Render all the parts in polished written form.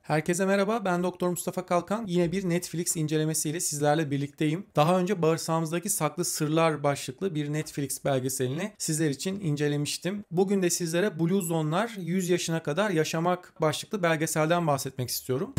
Herkese merhaba, ben Doktor Mustafa Kalkan. Yine bir Netflix incelemesiyle sizlerle birlikteyim. Daha önce Bağırsağımızdaki Saklı Sırlar başlıklı bir Netflix belgeselini sizler için incelemiştim. Bugün de sizlere Blue Zone'lar 100 yaşına kadar yaşamak başlıklı belgeselden bahsetmek istiyorum.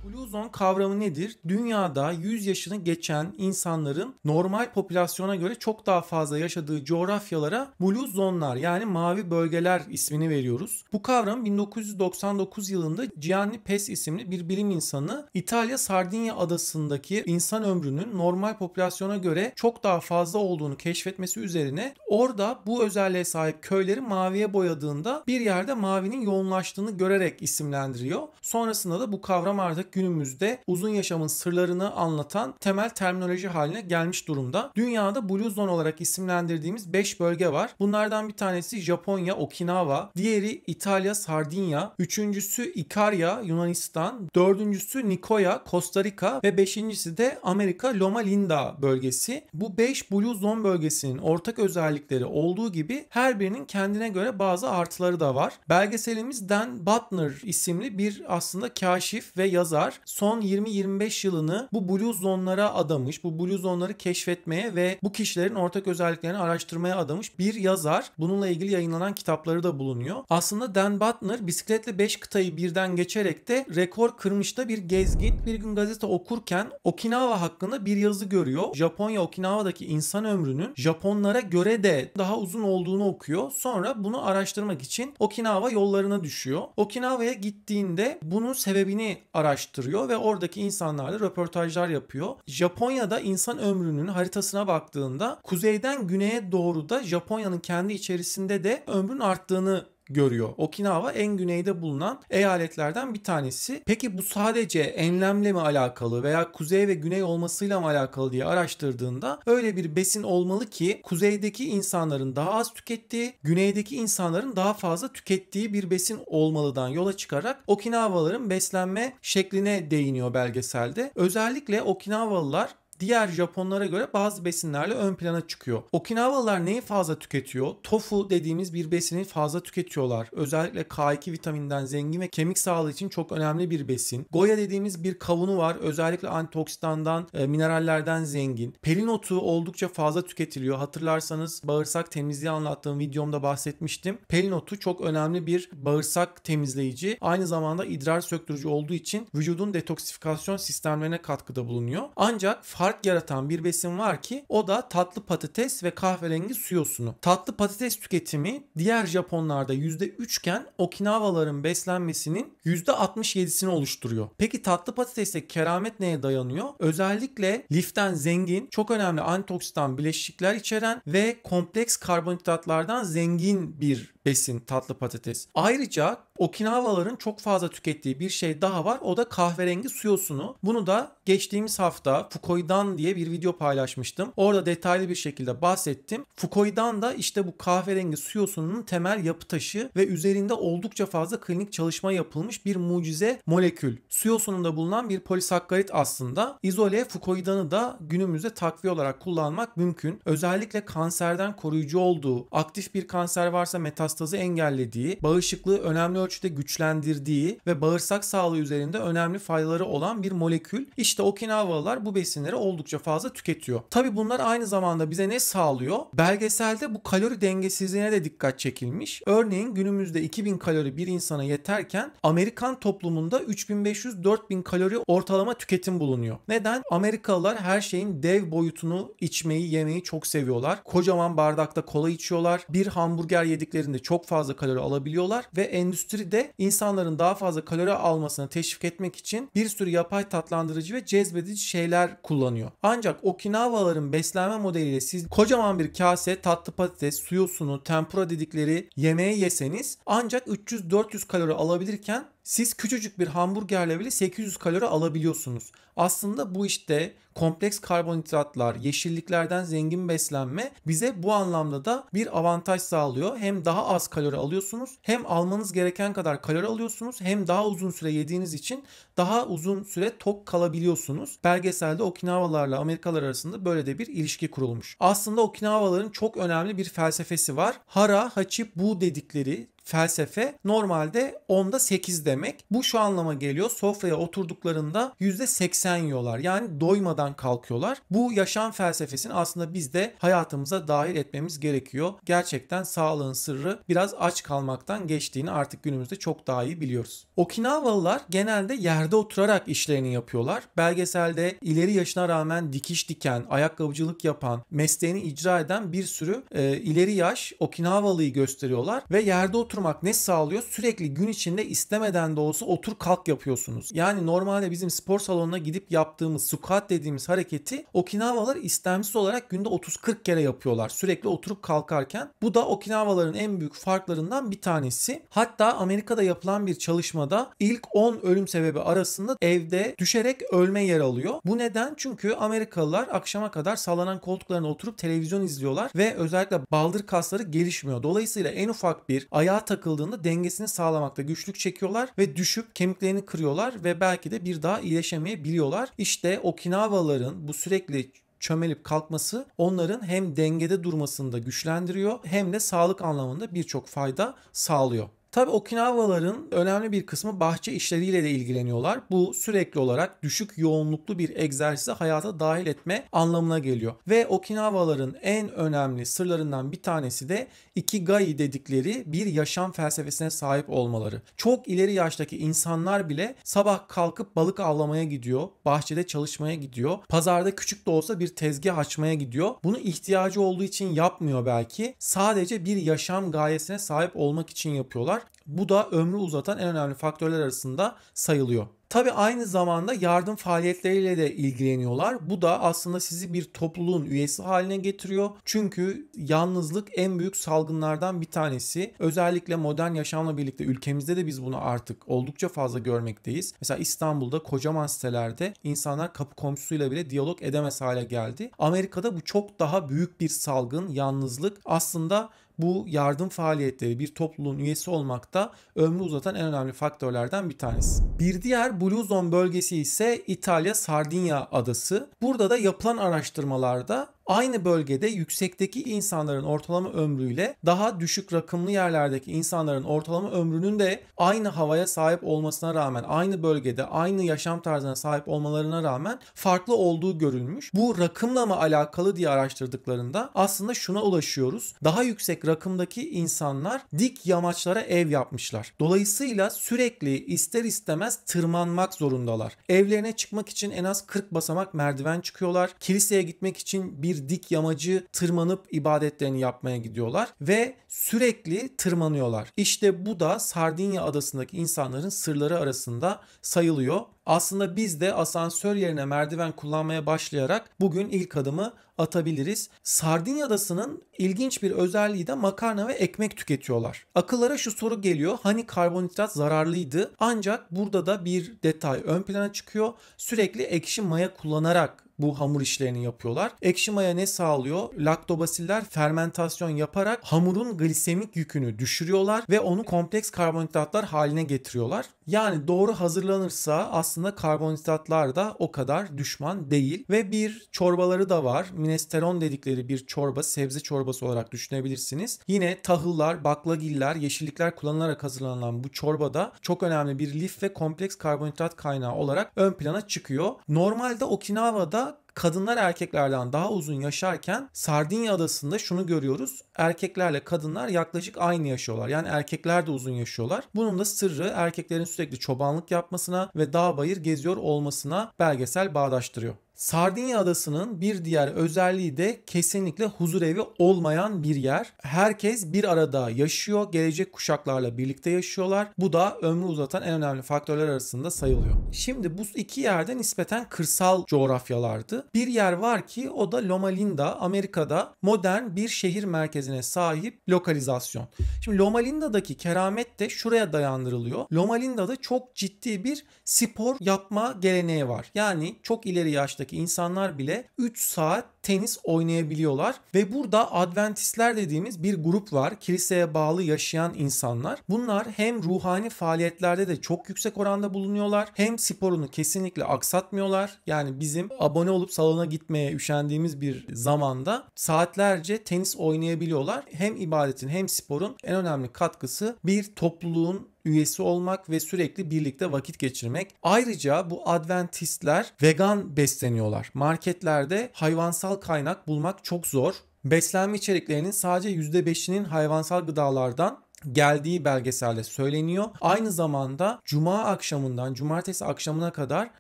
Blue Zone kavramı nedir? Dünyada 100 yaşını geçen insanların normal popülasyona göre çok daha fazla yaşadığı coğrafyalara Blue Zone'lar yani mavi bölgeler ismini veriyoruz. Bu kavram 1999 yılında Gianni Pes isimli bir bilim insanı İtalya Sardinya adasındaki insan ömrünün normal popülasyona göre çok daha fazla olduğunu keşfetmesi üzerine orada bu özelliğe sahip köyleri maviye boyadığında bir yerde mavinin yoğunlaştığını görerek isimlendiriyor. Sonrasında da bu kavram artık günümüzde uzun yaşamın sırlarını anlatan temel terminoloji haline gelmiş durumda. Dünyada Blue Zone olarak isimlendirdiğimiz 5 bölge var. Bunlardan bir tanesi Japonya, Okinawa, diğeri İtalya, Sardinya, üçüncüsü Icaria, Yunanistan, dördüncüsü Nicoya, Costa Rica ve beşincisi de Amerika Loma Linda bölgesi. Bu 5 Blue Zone bölgesinin ortak özellikleri olduğu gibi her birinin kendine göre bazı artıları da var. Belgeselimiz Dan Buettner isimli bir aslında kaşif ve yazar son 20-25 yılını bu Blue Zone'lara adamış, bu Blue Zone'ları keşfetmeye ve bu kişilerin ortak özelliklerini araştırmaya adamış bir yazar. Bununla ilgili yayınlanan kitapları da bulunuyor. Aslında Dan Buettner bisikletle 5 kıtayı birden geçerek de rekor kırmış da bir gezgin. Bir gün gazete okurken Okinawa hakkında bir yazı görüyor. Japonya Okinawa'daki insan ömrünün Japonlara göre de daha uzun olduğunu okuyor. Sonra bunu araştırmak için Okinawa yollarına düşüyor. Okinawa'ya gittiğinde bunun sebebini araştırıyor ve oradaki insanlarla röportajlar yapıyor. Japonya'da insan ömrünün haritasına baktığında kuzeyden güneye doğru da Japonya'nın kendi içerisinde de ömrün arttığını görüyor. Okinawa en güneyde bulunan eyaletlerden bir tanesi. Peki bu sadece enlemle mi alakalı veya kuzey ve güney olmasıyla mı alakalı diye araştırdığında öyle bir besin olmalı ki kuzeydeki insanların daha az tükettiği, güneydeki insanların daha fazla tükettiği bir besin olmalıdan yola çıkarak Okinawalıların beslenme şekline değiniyor belgeselde. Özellikle Okinawalılar diğer Japonlara göre bazı besinlerle ön plana çıkıyor. Okinawalılar neyi fazla tüketiyor? Tofu dediğimiz bir besini fazla tüketiyorlar. Özellikle K2 vitaminden zengin ve kemik sağlığı için çok önemli bir besin. Goya dediğimiz bir kavunu var. Özellikle antioksidandan, minerallerden zengin. Pelin otu oldukça fazla tüketiliyor. Hatırlarsanız bağırsak temizliği anlattığım videomda bahsetmiştim. Pelin otu çok önemli bir bağırsak temizleyici. Aynı zamanda idrar söktürücü olduğu için vücudun detoksifikasyon sistemlerine katkıda bulunuyor. Ancak fark yaratan bir besin var ki o da tatlı patates ve kahverengi su yosunu. Tatlı patates tüketimi diğer Japonlarda %3 iken Okinawalıların beslenmesinin %67'sini oluşturuyor. Peki tatlı patateste keramet neye dayanıyor? Özellikle liften zengin, çok önemli antioksidan bileşikler içeren ve kompleks karbonhidratlardan zengin bir besin tatlı patates. Ayrıca Okinawalıların çok fazla tükettiği bir şey daha var. O da kahverengi su yosunu. Bunu da geçtiğimiz hafta Fukoidan diye bir video paylaşmıştım. Orada detaylı bir şekilde bahsettim. Fukoidan da işte bu kahverengi su yosununun temel yapı taşı ve üzerinde oldukça fazla klinik çalışma yapılmış bir mucize molekül. Su yosununda bulunan bir polisakkarit aslında. İzole Fukoidan'ı da günümüzde takviye olarak kullanmak mümkün. Özellikle kanserden koruyucu olduğu, aktif bir kanser varsa metastazı engellediği, bağışıklığı önemli ölçüde güçlendirdiği ve bağırsak sağlığı üzerinde önemli faydaları olan bir molekül. İşte Okinawalılar bu besinleri oldukça fazla tüketiyor. Tabii bunlar aynı zamanda bize ne sağlıyor? Belgeselde bu kalori dengesizliğine de dikkat çekilmiş. Örneğin günümüzde 2000 kalori bir insana yeterken Amerikan toplumunda 3500-4000 kalori ortalama tüketim bulunuyor. Neden? Amerikalılar her şeyin dev boyutunu içmeyi, yemeyi çok seviyorlar. Kocaman bardakta kola içiyorlar. Bir hamburger yediklerinde çok fazla kalori alabiliyorlar ve endüstride insanların daha fazla kalori almasını teşvik etmek için bir sürü yapay tatlandırıcı ve cezbedici şeyler kullanıyor. Ancak Okinawalıların beslenme modeliyle siz kocaman bir kase tatlı patates, su yosunu, tempura dedikleri yemeği yeseniz ancak 300-400 kalori alabilirken siz küçücük bir hamburgerle bile 800 kalori alabiliyorsunuz. Aslında bu işte kompleks karbonhidratlar, yeşilliklerden zengin beslenme bize bu anlamda da bir avantaj sağlıyor. Hem daha az kalori alıyorsunuz, hem almanız gereken kadar kalori alıyorsunuz, hem daha uzun süre yediğiniz için daha uzun süre tok kalabiliyorsunuz. Belgeselde Okinawalılarla Amerikalılar arasında böyle de bir ilişki kurulmuş. Aslında Okinawalıların çok önemli bir felsefesi var. Hara, Hachi, Bu dedikleri felsefe normalde 10'da 8 demek. Bu şu anlama geliyor. Sofraya oturduklarında %80 yiyorlar. Yani doymadan kalkıyorlar. Bu yaşam felsefesini aslında biz de hayatımıza dahil etmemiz gerekiyor. Gerçekten sağlığın sırrı biraz aç kalmaktan geçtiğini artık günümüzde çok daha iyi biliyoruz. Okinavalılar genelde yerde oturarak işlerini yapıyorlar. Belgeselde ileri yaşına rağmen dikiş diken, ayakkabıcılık yapan, mesleğini icra eden bir sürü ileri yaş Okinavalıyı gösteriyorlar ve yerde oturmak ne sağlıyor? Sürekli gün içinde istemeden de olsa otur kalk yapıyorsunuz. Yani normalde bizim spor salonuna gidip yaptığımız squat dediğimiz hareketi Okinavalılar istemsiz olarak günde 30-40 kere yapıyorlar. Sürekli oturup kalkarken. Bu da Okinavalıların en büyük farklarından bir tanesi. Hatta Amerika'da yapılan bir çalışmada ilk 10 ölüm sebebi arasında evde düşerek ölme yer alıyor. Bu neden? Çünkü Amerikalılar akşama kadar sallanan koltuklarına oturup televizyon izliyorlar ve özellikle baldır kasları gelişmiyor. Dolayısıyla en ufak bir ayağa takıldığında dengesini sağlamakta güçlük çekiyorlar ve düşüp kemiklerini kırıyorlar ve belki de bir daha iyileşemeyebiliyorlar. İşte Okinavalıların bu sürekli çömelip kalkması onların hem dengede durmasını da güçlendiriyor hem de sağlık anlamında birçok fayda sağlıyor. Tabii Okinavalıların önemli bir kısmı bahçe işleriyle de ilgileniyorlar. Bu sürekli olarak düşük yoğunluklu bir egzersizi hayata dahil etme anlamına geliyor. Ve Okinavalıların en önemli sırlarından bir tanesi de Ikigai dedikleri bir yaşam felsefesine sahip olmaları. Çok ileri yaştaki insanlar bile sabah kalkıp balık avlamaya gidiyor, bahçede çalışmaya gidiyor, pazarda küçük de olsa bir tezgah açmaya gidiyor. Bunu ihtiyacı olduğu için yapmıyor belki. Sadece bir yaşam gayesine sahip olmak için yapıyorlar. Bu da ömrü uzatan en önemli faktörler arasında sayılıyor. Tabii aynı zamanda yardım faaliyetleriyle de ilgileniyorlar. Bu da aslında sizi bir topluluğun üyesi haline getiriyor. Çünkü yalnızlık en büyük salgınlardan bir tanesi. Özellikle modern yaşamla birlikte ülkemizde de biz bunu artık oldukça fazla görmekteyiz. Mesela İstanbul'da kocaman sitelerde insanlar kapı komşusuyla bile diyalog edemez hale geldi. Amerika'da bu çok daha büyük bir salgın, yalnızlık. Aslında bu yardım faaliyetleri bir topluluğun üyesi olmakta ömrü uzatan en önemli faktörlerden bir tanesi. Bir diğer Blue Zone bölgesi ise İtalya Sardinya adası. Burada da yapılan araştırmalarda aynı bölgede yüksekteki insanların ortalama ömrüyle daha düşük rakımlı yerlerdeki insanların ortalama ömrünün de aynı havaya sahip olmasına rağmen, aynı bölgede aynı yaşam tarzına sahip olmalarına rağmen farklı olduğu görülmüş. Bu rakımla mı alakalı diye araştırdıklarında aslında şuna ulaşıyoruz. Daha yüksek rakımdaki insanlar dik yamaçlara ev yapmışlar. Dolayısıyla sürekli ister istemez tırmanmak zorundalar. Evlerine çıkmak için en az 40 basamak merdiven çıkıyorlar. Kiliseye gitmek için bir dik yamacı tırmanıp ibadetlerini yapmaya gidiyorlar ve sürekli tırmanıyorlar. İşte bu da Sardinya adasındaki insanların sırları arasında sayılıyor. Aslında biz de asansör yerine merdiven kullanmaya başlayarak bugün ilk adımı atabiliriz. Sardinya adasının ilginç bir özelliği de makarna ve ekmek tüketiyorlar. Akıllara şu soru geliyor. Hani karbonhidrat zararlıydı? Ancak burada da bir detay ön plana çıkıyor. Sürekli ekşi maya kullanarak bu hamur işlerini yapıyorlar. Ekşi maya ne sağlıyor? Laktobasiller fermentasyon yaparak hamurun glisemik yükünü düşürüyorlar ve onu kompleks karbonhidratlar haline getiriyorlar. Yani doğru hazırlanırsa aslında karbonhidratlar da o kadar düşman değil ve bir çorbaları da var. Minestrone dedikleri bir çorba, sebze çorbası olarak düşünebilirsiniz. Yine tahıllar, baklagiller, yeşillikler kullanılarak hazırlanan bu çorbada çok önemli bir lif ve kompleks karbonhidrat kaynağı olarak ön plana çıkıyor. Normalde Okinawa'da kadınlar erkeklerden daha uzun yaşarken Sardinya adasında şunu görüyoruz. Erkeklerle kadınlar yaklaşık aynı yaşıyorlar. Yani erkekler de uzun yaşıyorlar. Bunun da sırrı erkeklerin sürekli çobanlık yapmasına ve dağ bayır geziyor olmasına belgesel bağdaştırıyor. Sardinya adasının bir diğer özelliği de kesinlikle huzurevi olmayan bir yer. Herkes bir arada yaşıyor, gelecek kuşaklarla birlikte yaşıyorlar. Bu da ömrü uzatan en önemli faktörler arasında sayılıyor. Şimdi bu iki yerde nispeten kırsal coğrafyalardı. Bir yer var ki o da Loma Linda, Amerika'da modern bir şehir merkezine sahip lokalizasyon. Şimdi Loma Linda'daki keramet de şuraya dayandırılıyor. Loma Linda'da çok ciddi bir spor yapma geleneği var. Yani çok ileri yaşta yaşındaki insanlar bile 3 saat tenis oynayabiliyorlar ve burada Adventistler dediğimiz bir grup var. Kiliseye bağlı yaşayan insanlar. Bunlar hem ruhani faaliyetlerde de çok yüksek oranda bulunuyorlar, hem sporunu kesinlikle aksatmıyorlar. Yani bizim abone olup salona gitmeye üşendiğimiz bir zamanda saatlerce tenis oynayabiliyorlar. Hem ibadetin hem sporun en önemli katkısı bir topluluğun üyesi olmak ve sürekli birlikte vakit geçirmek. Ayrıca bu Adventistler vegan besleniyorlar. Marketlerde hayvansal kaynak bulmak çok zor. Beslenme içeriklerinin sadece %5'inin hayvansal gıdalardan geldiği belgeselde söyleniyor. Aynı zamanda cuma akşamından cumartesi akşamına kadar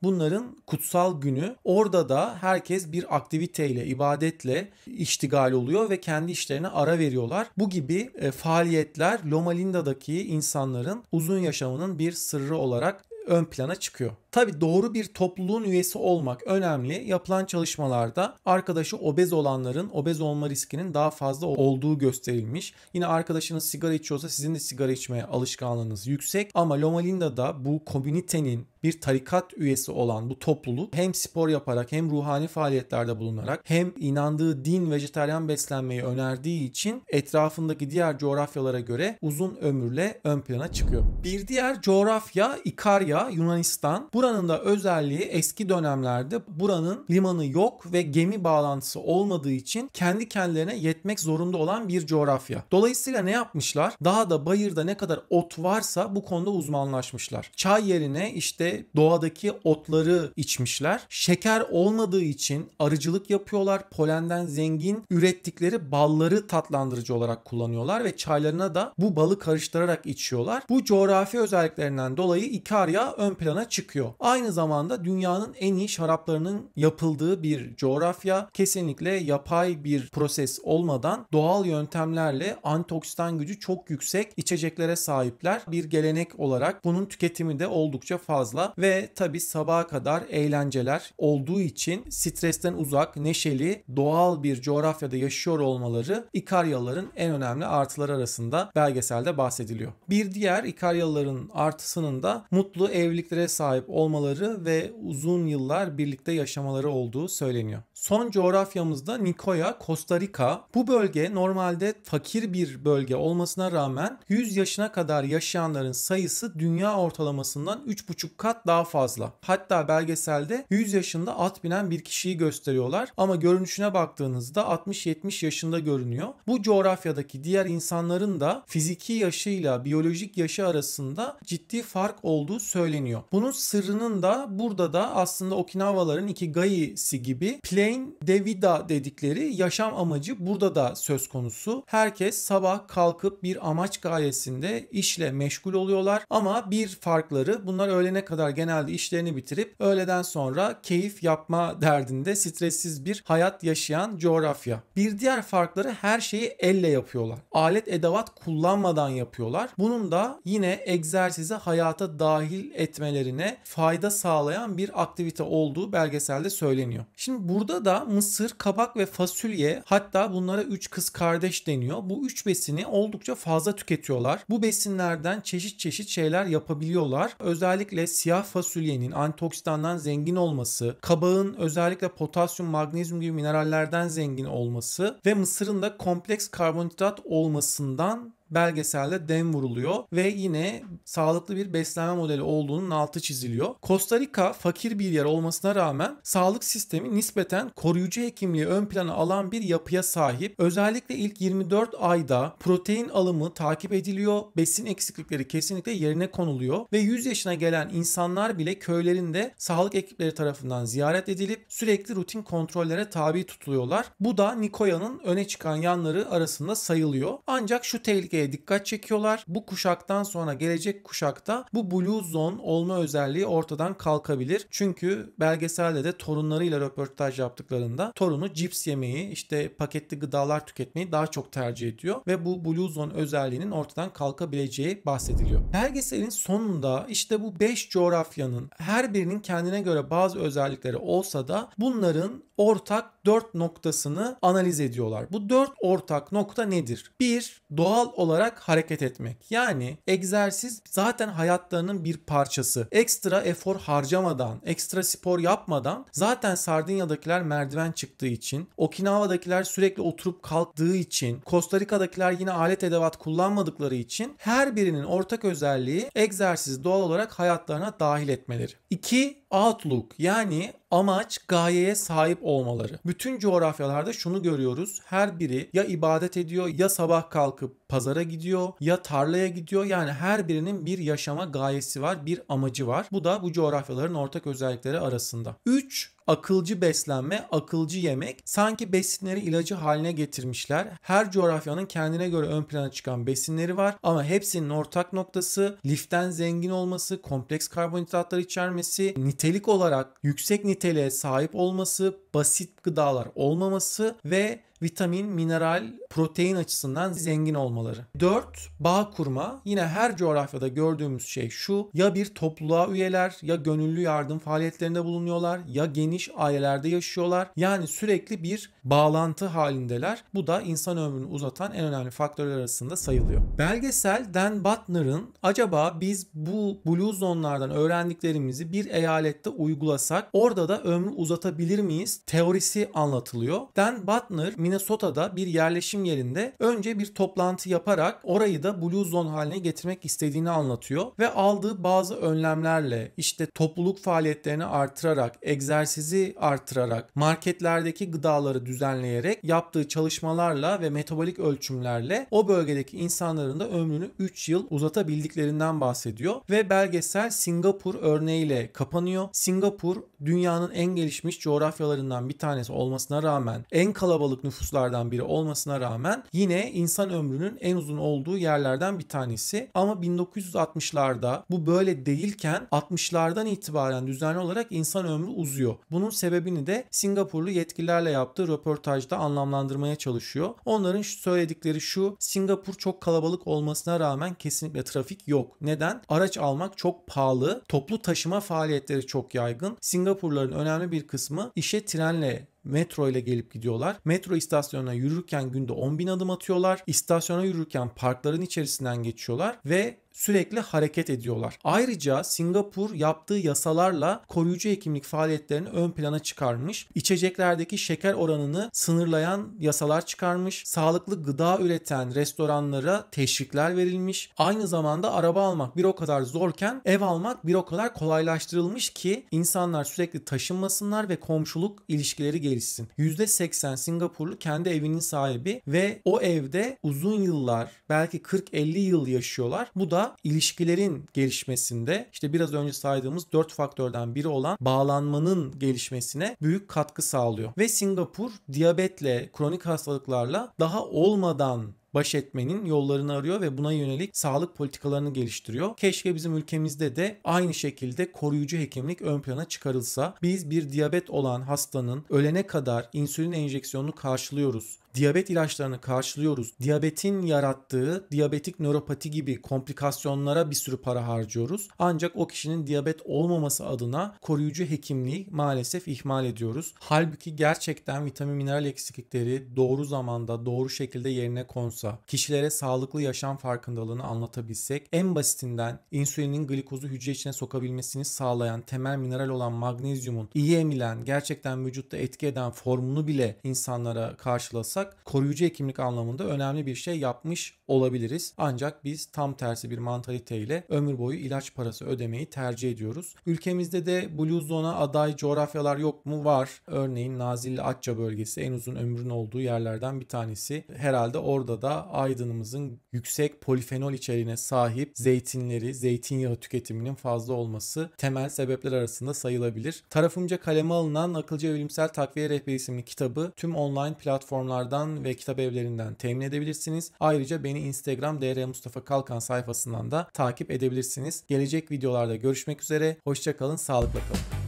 bunların kutsal günü. Orada da herkes bir aktiviteyle, ibadetle iştigal oluyor ve kendi işlerine ara veriyorlar. Bu gibi faaliyetler Loma Linda'daki insanların uzun yaşamının bir sırrı olarak ön plana çıkıyor. Tabii doğru bir topluluğun üyesi olmak önemli. Yapılan çalışmalarda arkadaşı obez olanların obez olma riskinin daha fazla olduğu gösterilmiş. Yine arkadaşınız sigara içiyorsa sizin de sigara içmeye alışkanlığınız yüksek. Ama Loma Linda'da bu komünitenin bir tarikat üyesi olan bu topluluk hem spor yaparak hem ruhani faaliyetlerde bulunarak hem inandığı din vejetaryen beslenmeyi önerdiği için etrafındaki diğer coğrafyalara göre uzun ömürle ön plana çıkıyor. Bir diğer coğrafya İkarya, Yunanistan. Buranın da özelliği eski dönemlerde buranın limanı yok ve gemi bağlantısı olmadığı için kendi kendilerine yetmek zorunda olan bir coğrafya. Dolayısıyla ne yapmışlar? Dağda, bayırda ne kadar ot varsa bu konuda uzmanlaşmışlar. Çay yerine işte doğadaki otları içmişler. Şeker olmadığı için arıcılık yapıyorlar. Polenden zengin ürettikleri balları tatlandırıcı olarak kullanıyorlar ve çaylarına da bu balı karıştırarak içiyorlar. Bu coğrafi özelliklerinden dolayı İkarya ön plana çıkıyor. Aynı zamanda dünyanın en iyi şaraplarının yapıldığı bir coğrafya. Kesinlikle yapay bir proses olmadan doğal yöntemlerle antioksidan gücü çok yüksek içeceklere sahipler. Bir gelenek olarak bunun tüketimi de oldukça fazla ve tabii sabaha kadar eğlenceler olduğu için stresten uzak, neşeli, doğal bir coğrafyada yaşıyor olmaları İkaryalıların en önemli artıları arasında belgeselde bahsediliyor. Bir diğer İkaryalıların artısının da mutlu evliliklere sahip olmaları ve uzun yıllar birlikte yaşamaları olduğu söyleniyor. Son coğrafyamızda Nicoya, Costa Rica. Bu bölge normalde fakir bir bölge olmasına rağmen 100 yaşına kadar yaşayanların sayısı dünya ortalamasından 3,5 kat daha fazla. Hatta belgeselde 100 yaşında at binen bir kişiyi gösteriyorlar ama görünüşüne baktığınızda 60-70 yaşında görünüyor. Bu coğrafyadaki diğer insanların da fiziki yaşıyla biyolojik yaşı arasında ciddi fark olduğu söyleniyor. Bunun sırrının da burada da aslında Okinavaların Ikigai'si gibi Plain de Vida dedikleri yaşam amacı burada da söz konusu. Herkes sabah kalkıp bir amaç gayesinde işle meşgul oluyorlar ama bir farkları bunlar öğlene kadar genelde işlerini bitirip öğleden sonra keyif yapma derdinde stressiz bir hayat yaşayan coğrafya. Bir diğer farkları her şeyi elle yapıyorlar. Alet edevat kullanmadan yapıyorlar. Bunun da yine egzersize hayata dahil etmelerine fayda sağlayan bir aktivite olduğu belgeselde söyleniyor. Şimdi burada da mısır, kabak ve fasulye, hatta bunlara 3 kız kardeş deniyor. Bu 3 besini oldukça fazla tüketiyorlar. Bu besinlerden çeşit çeşit şeyler yapabiliyorlar. Özellikle siyah fasulyenin antioksidandan zengin olması, kabağın özellikle potasyum, magnezyum gibi minerallerden zengin olması ve mısırın da kompleks karbonhidrat olmasından belgeselde dem vuruluyor ve yine sağlıklı bir beslenme modeli olduğunun altı çiziliyor. Costa Rica fakir bir yer olmasına rağmen sağlık sistemi nispeten koruyucu hekimliği ön plana alan bir yapıya sahip. Özellikle ilk 24 ayda protein alımı takip ediliyor, besin eksiklikleri kesinlikle yerine konuluyor ve 100 yaşına gelen insanlar bile köylerinde sağlık ekipleri tarafından ziyaret edilip sürekli rutin kontrollere tabi tutuluyorlar. Bu da Nicoya'nın öne çıkan yanları arasında sayılıyor. Ancak şu tehlikeye dikkat çekiyorlar. Bu kuşaktan sonra gelecek kuşakta bu Blue Zone olma özelliği ortadan kalkabilir. Çünkü belgeselde de torunlarıyla röportaj yaptıklarında torunu cips yemeyi, işte paketli gıdalar tüketmeyi daha çok tercih ediyor ve bu Blue Zone özelliğinin ortadan kalkabileceği bahsediliyor. Belgeselin sonunda işte bu 5 coğrafyanın her birinin kendine göre bazı özellikleri olsa da bunların ortak 4 noktasını analiz ediyorlar. Bu 4 ortak nokta nedir? 1. Doğal olarak hareket etmek. Yani egzersiz zaten hayatlarının bir parçası. Ekstra efor harcamadan, ekstra spor yapmadan zaten Sardinya'dakiler merdiven çıktığı için, Okinawa'dakiler sürekli oturup kalktığı için, Costa Rica'dakiler yine alet edevat kullanmadıkları için her birinin ortak özelliği egzersizi doğal olarak hayatlarına dahil etmeleri. 2. Outlook, yani amaç, gayeye sahip olmaları. Bütün coğrafyalarda şunu görüyoruz. Her biri ya ibadet ediyor, ya sabah kalkıp pazara gidiyor, ya tarlaya gidiyor. Yani her birinin bir yaşama gayesi var, bir amacı var. Bu da bu coğrafyaların ortak özellikleri arasında. 3. Akılcı beslenme, akılcı yemek. Sanki besinleri ilacı haline getirmişler. Her coğrafyanın kendine göre ön plana çıkan besinleri var ama hepsinin ortak noktası liften zengin olması, kompleks karbonhidratlar içermesi, nitelik olarak yüksek niteliğe sahip olması, basit gıdalar olmaması ve vitamin, mineral, protein açısından zengin olmaları. 4. Bağ kurma. Yine her coğrafyada gördüğümüz şey şu: ya bir topluluğa üyeler, ya gönüllü yardım faaliyetlerinde bulunuyorlar, ya geniş ailelerde yaşıyorlar. Yani sürekli bir bağlantı halindeler. Bu da insan ömrünü uzatan en önemli faktörler arasında sayılıyor. Belgesel Dan Buettner'ın acaba biz bu Blue Zone'lardan öğrendiklerimizi bir eyalette uygulasak orada da ömrü uzatabilir miyiz teorisi anlatılıyor. Dan Buettner Minnesota'da bir yerleşim yerinde önce bir toplantı yaparak orayı da Blue Zone haline getirmek istediğini anlatıyor ve aldığı bazı önlemlerle, işte topluluk faaliyetlerini artırarak, egzersizi artırarak, marketlerdeki gıdaları düzenleyerek, yaptığı çalışmalarla ve metabolik ölçümlerle o bölgedeki insanların da ömrünü 3 yıl uzatabildiklerinden bahsediyor ve belgesel Singapur örneğiyle kapanıyor. Singapur dünyanın en gelişmiş coğrafyalarından bir tanesi olmasına rağmen, en kalabalık nüfuslardan biri olmasına rağmen yine insan ömrünün en uzun olduğu yerlerden bir tanesi. Ama 1960'larda bu böyle değilken 60'lardan itibaren düzenli olarak insan ömrü uzuyor. Bunun sebebini de Singapurlu yetkililerle yaptığı röportajda anlamlandırmaya çalışıyor. Onların söyledikleri şu: Singapur çok kalabalık olmasına rağmen kesinlikle trafik yok. Neden? Araç almak çok pahalı. Toplu taşıma faaliyetleri çok yaygın. Singapurluların önemli bir kısmı işe trenle, metro ile gelip gidiyorlar. Metro istasyonuna yürürken günde 10.000 adım atıyorlar. İstasyona yürürken parkların içerisinden geçiyorlar ve sürekli hareket ediyorlar. Ayrıca Singapur yaptığı yasalarla koruyucu hekimlik faaliyetlerini ön plana çıkarmış. İçeceklerdeki şeker oranını sınırlayan yasalar çıkarmış. Sağlıklı gıda üreten restoranlara teşvikler verilmiş. Aynı zamanda araba almak bir o kadar zorken ev almak bir o kadar kolaylaştırılmış ki insanlar sürekli taşınmasınlar ve komşuluk ilişkileri gelişsin. %80 Singapurlu kendi evinin sahibi ve o evde uzun yıllar, belki 40-50 yıl yaşıyorlar. Bu da ilişkilerin gelişmesinde, işte biraz önce saydığımız 4 faktörden biri olan bağlanmanın gelişmesine büyük katkı sağlıyor. Ve Singapur diyabetle, kronik hastalıklarla daha olmadan baş etmenin yollarını arıyor ve buna yönelik sağlık politikalarını geliştiriyor. Keşke bizim ülkemizde de aynı şekilde koruyucu hekimlik ön plana çıkarılsa. Biz bir diyabet olan hastanın ölene kadar insülin enjeksiyonunu karşılıyoruz. Diyabet ilaçlarını karşılıyoruz. Diyabetin yarattığı diyabetik nöropati gibi komplikasyonlara bir sürü para harcıyoruz. Ancak o kişinin diyabet olmaması adına koruyucu hekimliği maalesef ihmal ediyoruz. Halbuki gerçekten vitamin mineral eksiklikleri doğru zamanda, doğru şekilde yerine konsa, kişilere sağlıklı yaşam farkındalığını anlatabilsek, en basitinden insülinin glikozu hücre içine sokabilmesini sağlayan temel mineral olan magnezyumun iyi emilen, gerçekten vücutta etki eden formunu bile insanlara karşılasak, koruyucu hekimlik anlamında önemli bir şey yapmış olabiliriz. Ancak biz tam tersi bir mantaliteyle ömür boyu ilaç parası ödemeyi tercih ediyoruz. Ülkemizde de Blue Zone'a aday coğrafyalar yok mu? Var. Örneğin Nazilli-Atça bölgesi en uzun ömrün olduğu yerlerden bir tanesi. Herhalde orada da Aydın'ımızın yüksek polifenol içeriğine sahip zeytinleri, zeytinyağı tüketiminin fazla olması temel sebepler arasında sayılabilir. Tarafımca kaleme alınan Akılcı ve Bilimsel Takviye Rehberi isimli kitabı tüm online platformlardan ve kitap evlerinden temin edebilirsiniz. Ayrıca beni Instagram Dr. Mustafa Kalkan sayfasından da takip edebilirsiniz. Gelecek videolarda görüşmek üzere. Hoşça kalın, sağlıkla kalın.